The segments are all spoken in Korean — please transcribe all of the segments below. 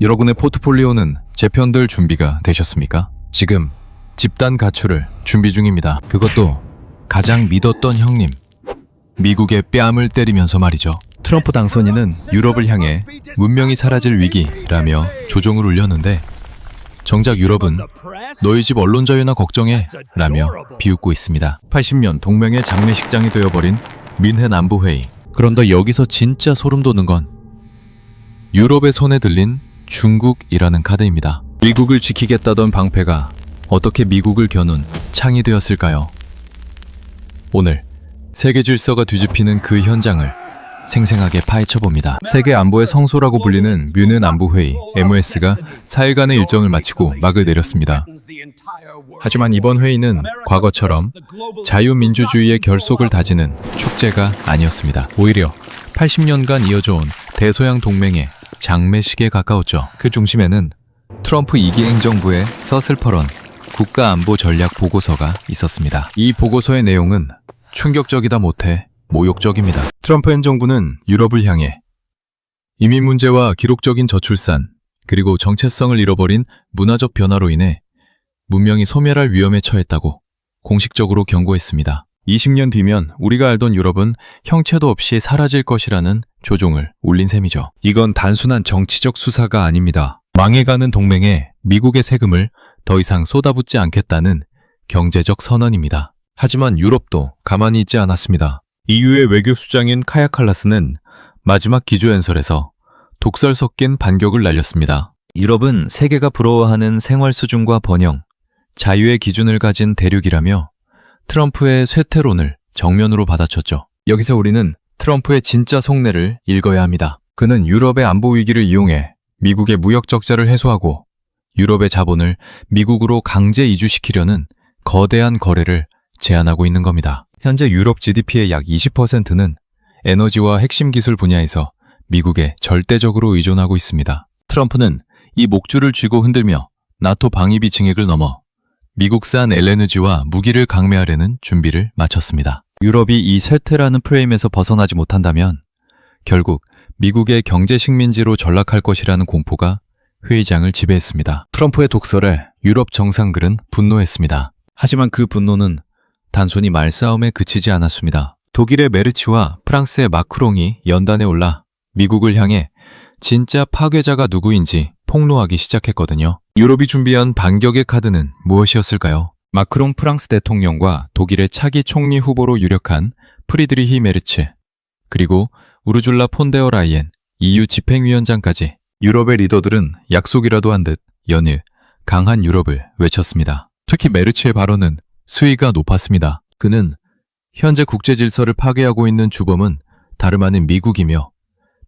여러분의 포트폴리오는 재편될 준비가 되셨습니까? 지금 집단 가출을 준비 중입니다. 그것도 가장 믿었던 형님, 미국의 뺨을 때리면서 말이죠. 트럼프 당선인은 유럽을 향해 문명이 사라질 위기라며 조종을 울렸는데 정작 유럽은 너희 집 언론 자유나 걱정해 라며 비웃고 있습니다. 80년 동맹의 장례식장이 되어버린 뮌헨 안보회의. 그런데 여기서 진짜 소름 돋는 건 유럽의 손에 들린 중국이라는 카드입니다. 미국을 지키겠다던 방패가 어떻게 미국을 겨눈 창이 되었을까요? 오늘 세계 질서가 뒤집히는 그 현장을 생생하게 파헤쳐봅니다. 세계 안보의 성소라고 불리는 뮌헨 안보회의 MOS가 4일간의 일정을 마치고 막을 내렸습니다. 하지만 이번 회의는 과거처럼 자유민주주의의 결속을 다지는 축제가 아니었습니다. 오히려 80년간 이어져온 대서양 동맹의 장례식에 가까웠죠. 그 중심에는 트럼프 2기 행정부의 서슬퍼런 국가안보 전략 보고서가 있었습니다. 이 보고서의 내용은 충격적이다 못해 모욕적입니다. 트럼프 행정부는 유럽을 향해 이민 문제와 기록적인 저출산, 그리고 정체성을 잃어버린 문화적 변화로 인해 문명이 소멸할 위험에 처했다고 공식적으로 경고했습니다. 20년 뒤면 우리가 알던 유럽은 형체도 없이 사라질 것이라는 조종을 울린 셈이죠. 이건 단순한 정치적 수사가 아닙니다. 망해가는 동맹에 미국의 세금을 더 이상 쏟아붓지 않겠다는 경제적 선언입니다. 하지만 유럽도 가만히 있지 않았습니다. EU의 외교수장인 카야 칼라스는 마지막 기조연설에서 독설 섞인 반격을 날렸습니다. 유럽은 세계가 부러워하는 생활 수준과 번영, 자유의 기준을 가진 대륙이라며 트럼프의 쇠퇴론을 정면으로 받아쳤죠. 여기서 우리는 트럼프의 진짜 속내를 읽어야 합니다. 그는 유럽의 안보 위기를 이용해 미국의 무역 적자를 해소하고 유럽의 자본을 미국으로 강제 이주시키려는 거대한 거래를 제안하고 있는 겁니다. 현재 유럽 GDP의 약 20%는 에너지와 핵심 기술 분야에서 미국에 절대적으로 의존하고 있습니다. 트럼프는 이 목줄을 쥐고 흔들며 나토 방위비 증액을 넘어 미국산 LNG와 무기를 강매하려는 준비를 마쳤습니다. 유럽이 이 쇠퇴라는 프레임에서 벗어나지 못한다면 결국 미국의 경제 식민지로 전락할 것이라는 공포가 회의장을 지배했습니다. 트럼프의 독설에 유럽 정상들은 분노했습니다. 하지만 그 분노는 단순히 말싸움에 그치지 않았습니다. 독일의 메르츠와 프랑스의 마크롱이 연단에 올라 미국을 향해 진짜 파괴자가 누구인지 폭로하기 시작했거든요. 유럽이 준비한 반격의 카드는 무엇이었을까요? 마크롱 프랑스 대통령과 독일의 차기 총리 후보로 유력한 프리드리히 메르츠, 그리고 우르줄라 폰데어 라이엔 EU 집행위원장까지 유럽의 리더들은 약속이라도 한 듯 연일 강한 유럽을 외쳤습니다. 특히 메르츠의 발언은 수위가 높았습니다. 그는 현재 국제 질서를 파괴하고 있는 주범은 다름 아닌 미국이며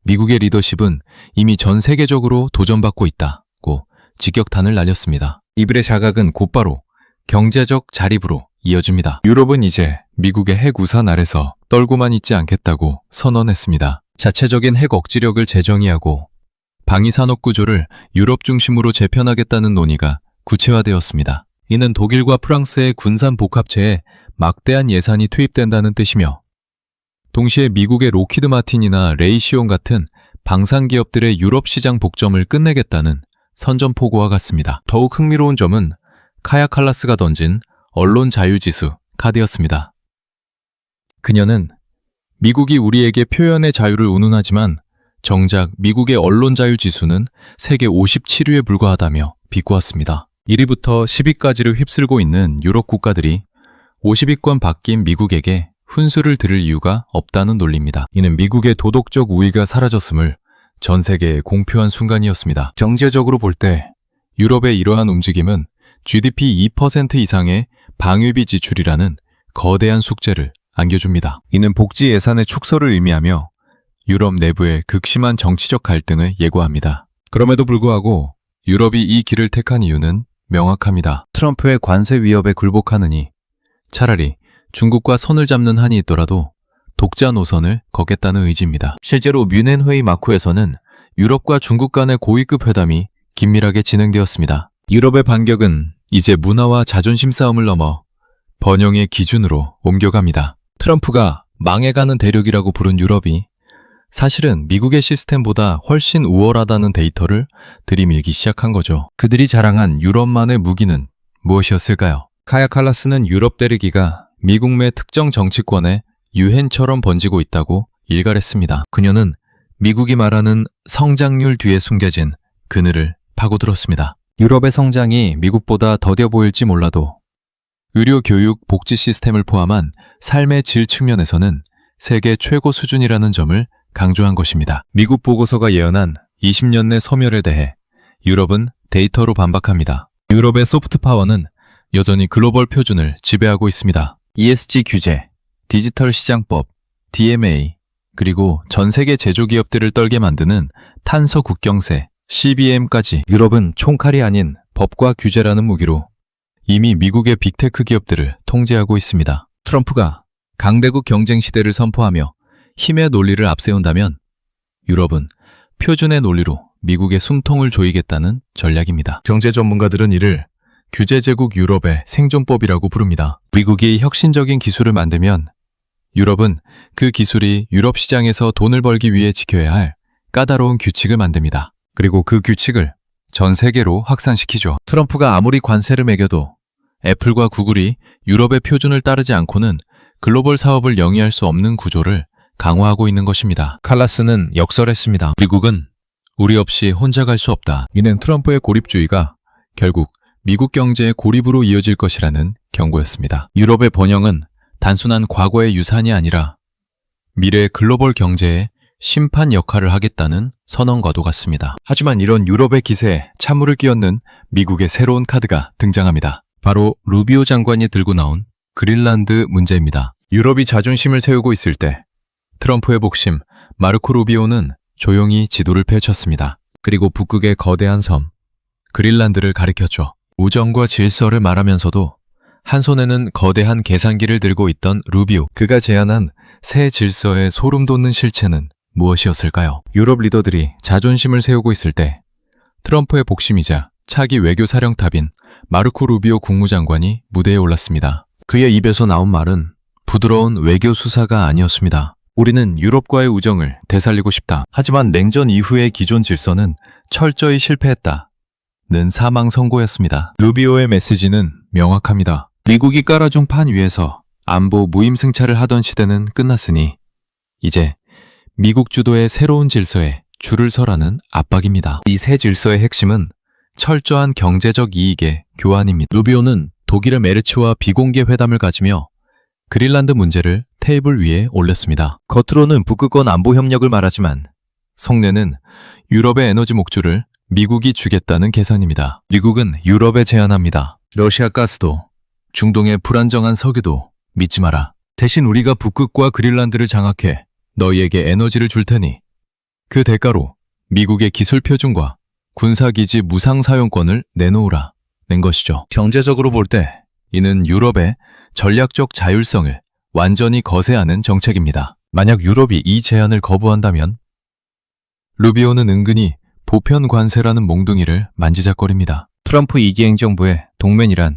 미국의 리더십은 이미 전 세계적으로 도전받고 있다고 직격탄을 날렸습니다. 이들의 자각은 곧바로 경제적 자립으로 이어집니다. 유럽은 이제 미국의 핵 우산 아래서 떨고만 있지 않겠다고 선언했습니다. 자체적인 핵 억지력을 재정의하고 방위 산업 구조를 유럽 중심으로 재편하겠다는 논의가 구체화되었습니다. 이는 독일과 프랑스의 군산 복합체에 막대한 예산이 투입된다는 뜻이며 동시에 미국의 로키드 마틴이나 레이시온 같은 방산 기업들의 유럽 시장 복점을 끝내겠다는 선전포고와 같습니다. 더욱 흥미로운 점은 카야 칼라스가 던진 언론 자유지수 카드였습니다. 그녀는 미국이 우리에게 표현의 자유를 운운하지만 정작 미국의 언론 자유 지수는 세계 57위에 불과하다며 비꼬았습니다. 1위부터 10위까지를 휩쓸고 있는 유럽 국가들이 50위권 바뀐 미국에게 훈수를 들을 이유가 없다는 논리입니다. 이는 미국의 도덕적 우위가 사라졌음을 전 세계에 공표한 순간이었습니다. 경제적으로 볼 때 유럽의 이러한 움직임은 GDP 2% 이상의 방위비 지출이라는 거대한 숙제를 안겨줍니다. 이는 복지 예산의 축소를 의미하며 유럽 내부의 극심한 정치적 갈등을 예고합니다. 그럼에도 불구하고 유럽이 이 길을 택한 이유는 명확합니다. 트럼프의 관세 위협에 굴복하느니 차라리 중국과 선을 잡는 한이 있더라도 독자 노선을 걷겠다는 의지입니다. 실제로 뮌헨 회의 마쿠에서는 유럽과 중국 간의 고위급 회담이 긴밀하게 진행되었습니다. 유럽의 반격은 이제 문화와 자존심 싸움을 넘어 번영의 기준으로 옮겨갑니다. 트럼프가 망해가는 대륙이라고 부른 유럽이 사실은 미국의 시스템보다 훨씬 우월하다는 데이터를 들이밀기 시작한 거죠. 그들이 자랑한 유럽만의 무기는 무엇이었을까요? 카야 칼라스는 유럽 때리기가 미국 내 특정 정치권에 유행처럼 번지고 있다고 일갈했습니다. 그녀는 미국이 말하는 성장률 뒤에 숨겨진 그늘을 파고들었습니다. 유럽의 성장이 미국보다 더뎌 보일지 몰라도 의료, 교육, 복지 시스템을 포함한 삶의 질 측면에서는 세계 최고 수준이라는 점을 강조한 것입니다. 미국 보고서가 예언한 20년 내 소멸에 대해 유럽은 데이터로 반박합니다. 유럽의 소프트 파워는 여전히 글로벌 표준을 지배하고 있습니다. ESG 규제, 디지털 시장법, DMA, 그리고 전 세계 제조기업들을 떨게 만드는 탄소 국경세, CBAM까지 유럽은 총칼이 아닌 법과 규제라는 무기로 이미 미국의 빅테크 기업들을 통제하고 있습니다. 트럼프가 강대국 경쟁 시대를 선포하며 힘의 논리를 앞세운다면 유럽은 표준의 논리로 미국의 숨통을 조이겠다는 전략입니다. 경제 전문가들은 이를 규제제국 유럽의 생존법이라고 부릅니다. 미국이 혁신적인 기술을 만들면 유럽은 그 기술이 유럽 시장에서 돈을 벌기 위해 지켜야 할 까다로운 규칙을 만듭니다. 그리고 그 규칙을 전 세계로 확산시키죠. 트럼프가 아무리 관세를 매겨도 애플과 구글이 유럽의 표준을 따르지 않고는 글로벌 사업을 영위할 수 없는 구조를 강화하고 있는 것입니다. 칼라스는 역설했습니다. 미국은 우리 없이 혼자 갈 수 없다. 이는 트럼프의 고립주의가 결국 미국 경제의 고립으로 이어질 것이라는 경고였습니다. 유럽의 번영은 단순한 과거의 유산이 아니라 미래의 글로벌 경제의 심판 역할을 하겠다는 선언과도 같습니다. 하지만 이런 유럽의 기세에 찬물을 끼얹는 미국의 새로운 카드가 등장합니다. 바로 루비오 장관이 들고 나온 그린란드 문제입니다. 유럽이 자존심을 세우고 있을 때 트럼프의 복심 마르코 루비오는 조용히 지도를 펼쳤습니다. 그리고 북극의 거대한 섬 그린란드를 가리켰죠. 우정과 질서를 말하면서도 한 손에는 거대한 계산기를 들고 있던 루비오. 그가 제안한 새 질서의 소름 돋는 실체는 무엇이었을까요? 유럽 리더들이 자존심을 세우고 있을 때 트럼프의 복심이자 차기 외교사령탑인 마르코 루비오 국무장관이 무대에 올랐습니다. 그의 입에서 나온 말은 부드러운 외교 수사가 아니었습니다. 우리는 유럽과의 우정을 되살리고 싶다. 하지만 냉전 이후의 기존 질서는 철저히 실패했다. 는 사망 선고였습니다. 루비오의 메시지는 명확합니다. 미국이 깔아준 판 위에서 안보 무임승차를 하던 시대는 끝났으니 이제 미국 주도의 새로운 질서에 줄을 서라는 압박입니다. 이 새 질서의 핵심은 철저한 경제적 이익의 교환입니다. 루비오는 독일의 메르츠와 비공개 회담을 가지며 그린란드 문제를 테이블 위에 올렸습니다. 겉으로는 북극권 안보 협력을 말하지만 속내는 유럽의 에너지 목줄을 미국이 주겠다는 계산입니다. 미국은 유럽에 제안합니다. 러시아 가스도 중동의 불안정한 석유도 믿지 마라. 대신 우리가 북극과 그린란드를 장악해 너희에게 에너지를 줄 테니 그 대가로 미국의 기술 표준과 군사기지 무상 사용권을 내놓으라 낸 것이죠. 경제적으로 볼 때 이는 유럽의 전략적 자율성을 완전히 거세하는 정책입니다. 만약 유럽이 이 제안을 거부한다면 루비오는 은근히 보편 관세라는 몽둥이를 만지작거립니다. 트럼프 2기 행정부의 동맹이란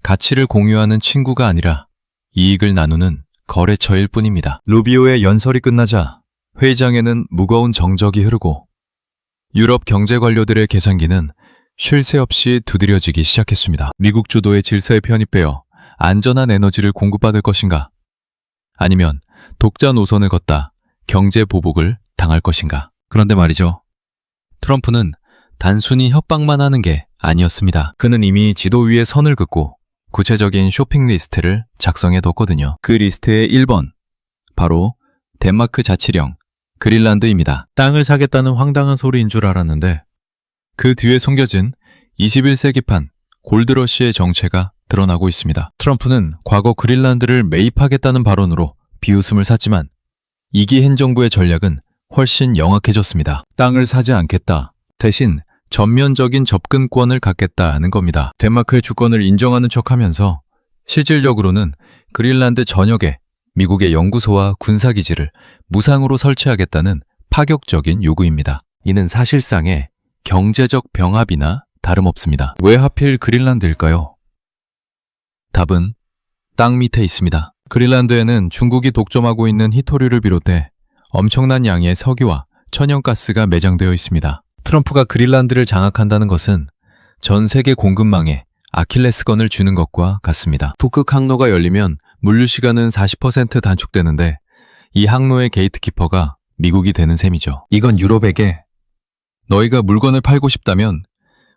가치를 공유하는 친구가 아니라 이익을 나누는 거래처일 뿐입니다. 루비오의 연설이 끝나자 회의장에는 무거운 정적이 흐르고 유럽 경제 관료들의 계산기는 쉴 새 없이 두드려지기 시작했습니다. 미국 주도의 질서에 편입되어 안전한 에너지를 공급받을 것인가? 아니면 독자 노선을 걷다 경제 보복을 당할 것인가? 그런데 말이죠. 트럼프는 단순히 협박만 하는 게 아니었습니다. 그는 이미 지도 위에 선을 긋고 구체적인 쇼핑 리스트를 작성해뒀거든요. 그 리스트의 1번, 바로 덴마크 자치령 그린란드입니다. 땅을 사겠다는 황당한 소리인 줄 알았는데 그 뒤에 숨겨진 21세기판 골드러시의 정체가 드러나고 있습니다. 트럼프는 과거 그린란드를 매입하겠다는 발언으로 비웃음을 샀지만 2기 행정부의 전략은 훨씬 영악해졌습니다. 땅을 사지 않겠다. 대신 전면적인 접근권을 갖겠다는 겁니다. 덴마크의 주권을 인정하는 척하면서 실질적으로는 그린란드 전역에 미국의 연구소와 군사기지를 무상으로 설치하겠다는 파격적인 요구입니다. 이는 사실상의 경제적 병합이나 다름없습니다. 왜 하필 그린란드일까요? 답은 땅 밑에 있습니다. 그린란드에는 중국이 독점하고 있는 히토류를 비롯해 엄청난 양의 석유와 천연가스가 매장되어 있습니다. 트럼프가 그린란드를 장악한다는 것은 전 세계 공급망에 아킬레스건을 주는 것과 같습니다. 북극 항로가 열리면 물류 시간은 40% 단축되는데 이 항로의 게이트키퍼가 미국이 되는 셈이죠. 이건 유럽에게 너희가 물건을 팔고 싶다면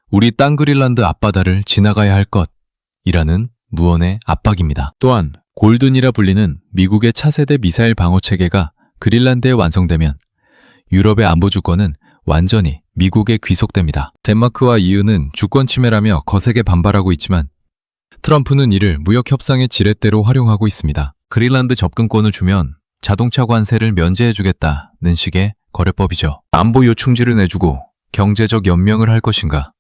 우리 땅 그린란드 앞바다를 지나가야 할 것이라는 무언의 압박입니다. 또한 골든이라 불리는 미국의 차세대 미사일 방어 체계가 그린란드에 완성되면 유럽의 안보 주권은 완전히 미국에 귀속됩니다. 덴마크와 EU는 주권 침해라며 거세게 반발하고 있지만 트럼프는 이를 무역 협상의 지렛대로 활용하고 있습니다. 그린란드 접근권을 주면 자동차 관세를 면제해주겠다는 식의 거래법이죠. 안보 요충지를 내주고 경제적 연명을 할 것인가?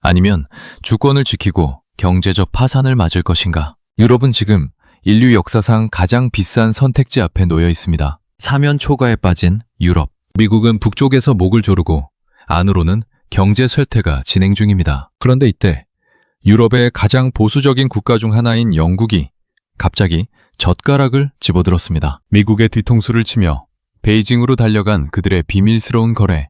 아니면 주권을 지키고 경제적 파산을 맞을 것인가? 유럽은 지금 인류 역사상 가장 비싼 선택지 앞에 놓여 있습니다. 사면 초가에 빠진 유럽. 미국은 북쪽에서 목을 조르고 안으로는 경제 쇠퇴가 진행 중입니다. 그런데 이때 유럽의 가장 보수적인 국가 중 하나인 영국이 갑자기 젓가락을 집어들었습니다. 미국의 뒤통수를 치며 베이징으로 달려간 그들의 비밀스러운 거래.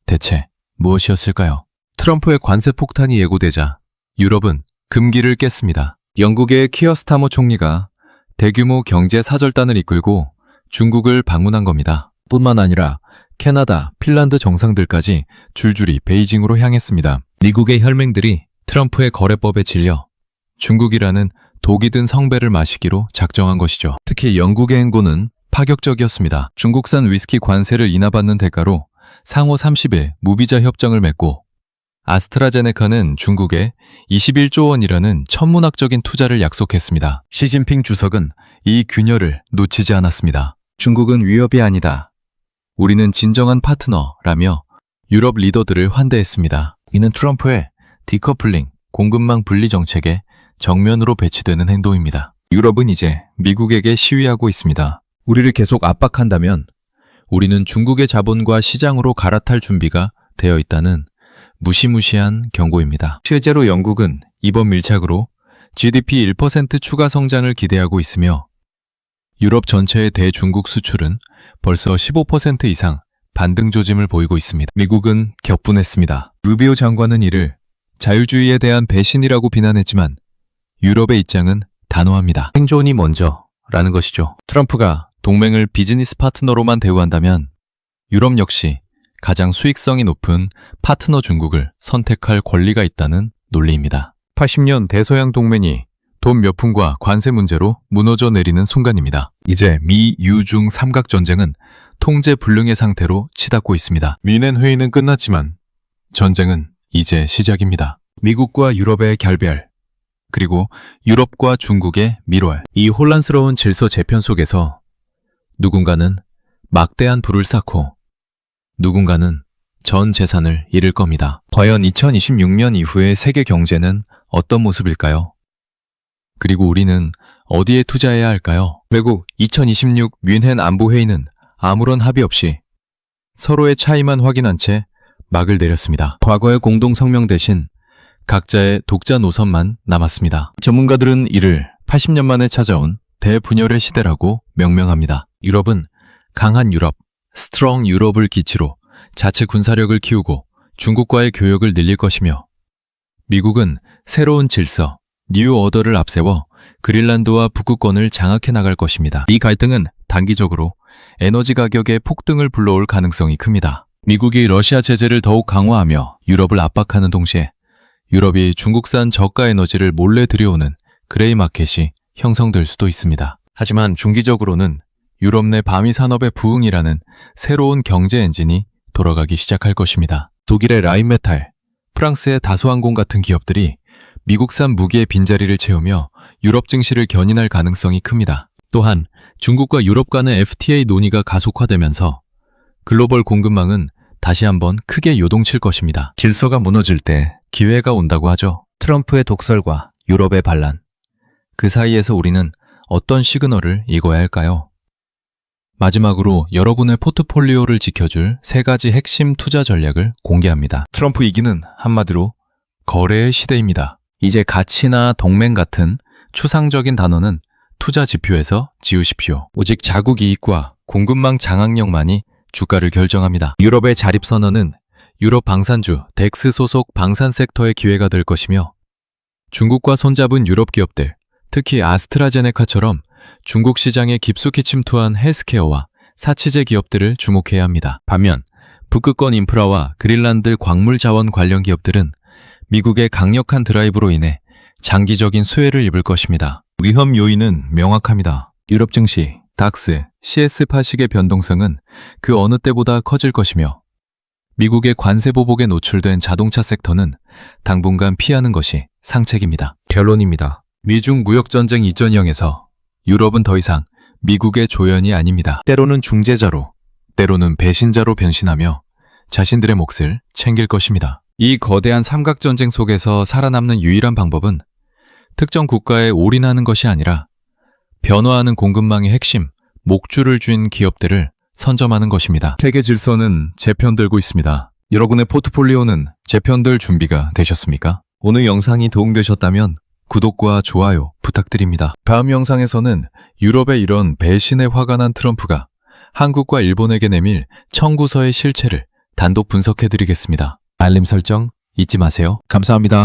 대체 무엇이었을까요? 트럼프의 관세 폭탄이 예고되자 유럽은 금기를 깼습니다. 영국의 키어 스타머 총리가 대규모 경제 사절단을 이끌고 중국을 방문한 겁니다. 뿐만 아니라 캐나다, 핀란드 정상들까지 줄줄이 베이징으로 향했습니다. 미국의 혈맹들이 트럼프의 거래법에 질려 중국이라는 독이 든 성배를 마시기로 작정한 것이죠. 특히 영국의 행보는 파격적이었습니다. 중국산 위스키 관세를 인하받는 대가로 상호 30일 무비자 협정을 맺고 아스트라제네카는 중국에 21조 원이라는 천문학적인 투자를 약속했습니다. 시진핑 주석은 이 균열을 놓치지 않았습니다. 중국은 위협이 아니다. 우리는 진정한 파트너라며 유럽 리더들을 환대했습니다. 이는 트럼프의 디커플링, 공급망 분리 정책에 정면으로 배치되는 행동입니다. 유럽은 이제 미국에게 시위하고 있습니다. 우리를 계속 압박한다면 우리는 중국의 자본과 시장으로 갈아탈 준비가 되어 있다는 무시무시한 경고입니다. 실제로 영국은 이번 밀착으로 GDP 1% 추가 성장을 기대하고 있으며 유럽 전체의 대중국 수출은 벌써 15% 이상 반등 조짐을 보이고 있습니다. 미국은 격분했습니다. 루비오 장관은 이를 자유주의에 대한 배신이라고 비난했지만 유럽의 입장은 단호합니다. 생존이 먼저라는 것이죠. 트럼프가 동맹을 비즈니스 파트너로만 대우한다면 유럽 역시 가장 수익성이 높은 파트너 중국을 선택할 권리가 있다는 논리입니다. 80년 대서양 동맹이 돈 몇 푼과 관세 문제로 무너져 내리는 순간입니다. 이제 미, 유, 중 삼각전쟁은 통제 불능의 상태로 치닫고 있습니다. 미넨 회의는 끝났지만 전쟁은 이제 시작입니다. 미국과 유럽의 결별, 그리고 유럽과 중국의 밀월. 이 혼란스러운 질서 재편 속에서 누군가는 막대한 부를 쌓고 누군가는 전 재산을 잃을 겁니다. 과연 2026년 이후의 세계 경제는 어떤 모습일까요? 그리고 우리는 어디에 투자해야 할까요? 결국 2026 뮌헨 안보회의는 아무런 합의 없이 서로의 차이만 확인한 채 막을 내렸습니다. 과거의 공동성명 대신 각자의 독자 노선만 남았습니다. 전문가들은 이를 80년 만에 찾아온 대분열의 시대라고 명명합니다. 유럽은 강한 유럽, 스트롱 유럽을 기치로 자체 군사력을 키우고 중국과의 교역을 늘릴 것이며 미국은 새로운 질서, 뉴 오더를 앞세워 그린란드와 북극권을 장악해 나갈 것입니다. 이 갈등은 단기적으로 에너지 가격의 폭등을 불러올 가능성이 큽니다. 미국이 러시아 제재를 더욱 강화하며 유럽을 압박하는 동시에 유럽이 중국산 저가 에너지를 몰래 들여오는 그레이 마켓이 형성될 수도 있습니다. 하지만 중기적으로는 유럽 내 바미 산업의 부흥이라는 새로운 경제 엔진이 돌아가기 시작할 것입니다. 독일의 라인메탈, 프랑스의 다소항공 같은 기업들이 미국산 무기의 빈자리를 채우며 유럽 증시를 견인할 가능성이 큽니다. 또한 중국과 유럽 간의 FTA 논의가 가속화되면서 글로벌 공급망은 다시 한번 크게 요동칠 것입니다. 질서가 무너질 때 기회가 온다고 하죠. 트럼프의 독설과 유럽의 반란. 그 사이에서 우리는 어떤 시그널을 읽어야 할까요? 마지막으로 여러분의 포트폴리오를 지켜줄 3가지 핵심 투자 전략을 공개합니다. 트럼프 이기는 한마디로 거래의 시대입니다. 이제 가치나 동맹 같은 추상적인 단어는 투자 지표에서 지우십시오. 오직 자국 이익과 공급망 장악력만이 주가를 결정합니다. 유럽의 자립선언은 유럽 방산주 덱스 소속 방산 섹터의 기회가 될 것이며 중국과 손잡은 유럽 기업들, 특히 아스트라제네카처럼 중국 시장에 깊숙이 침투한 헬스케어와 사치제 기업들을 주목해야 합니다. 반면 북극권 인프라와 그린란드 광물 자원 관련 기업들은 미국의 강력한 드라이브로 인해 장기적인 수혜를 입을 것입니다. 위험 요인은 명확합니다. 유럽 증시, 닥스, CS80의 변동성은 그 어느 때보다 커질 것이며 미국의 관세 보복에 노출된 자동차 섹터는 당분간 피하는 것이 상책입니다. 결론입니다. 미중 무역전쟁 이전형에서 유럽은 더 이상 미국의 조연이 아닙니다. 때로는 중재자로, 때로는 배신자로 변신하며 자신들의 몫을 챙길 것입니다. 이 거대한 삼각전쟁 속에서 살아남는 유일한 방법은 특정 국가에 올인하는 것이 아니라 변화하는 공급망의 핵심, 목줄을 쥔 기업들을 선점하는 것입니다. 세계 질서는 재편들고 있습니다. 여러분의 포트폴리오는 재편될 준비가 되셨습니까? 오늘 영상이 도움되셨다면 구독과 좋아요 부탁드립니다. 다음 영상에서는 유럽의 이런 배신에 화가 난 트럼프가 한국과 일본에게 내밀 청구서의 실체를 단독 분석해드리겠습니다. 알림 설정 잊지 마세요. 감사합니다.